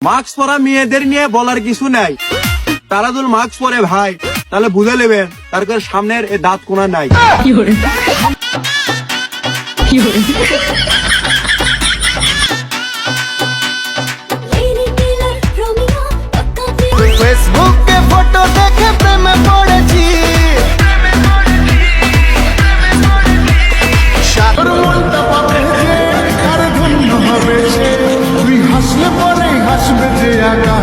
Mask পরা মেয়েদের নিয়ে বলার কিছু নাই, তারা যদি মাস্ক পরে ভাই তাহলে বুঝে নেবেন তার সামনের এ দাঁত কোনা নাই। ফেসবুকে ফটো দেখে প্রেমে পড়েছি, সাগর মনটা পাবে যে কার ধন্য হবে সে, তুই হাসলে পরে হাসবে যে আগা।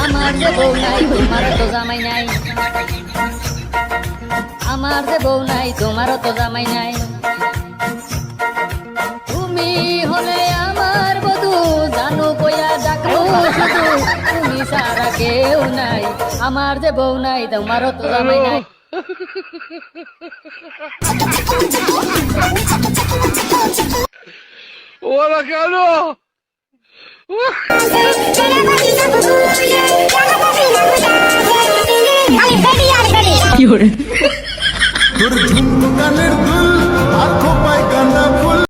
আমার যে বউ নাই তোমারও তো জামাই নাই, আমার যে বউ নাই তোমারও তো জামাই নাই, তুমি হলে আমার বধূ জানো কইয়া ডাকো শুধু, তুমি সারা কেউ নাই, আমার যে বউ নাই তোমারও তো জামাই নাই। ওরা কেন তোর ঝুমকানের দুল আর খোপায় কান্না ফুল।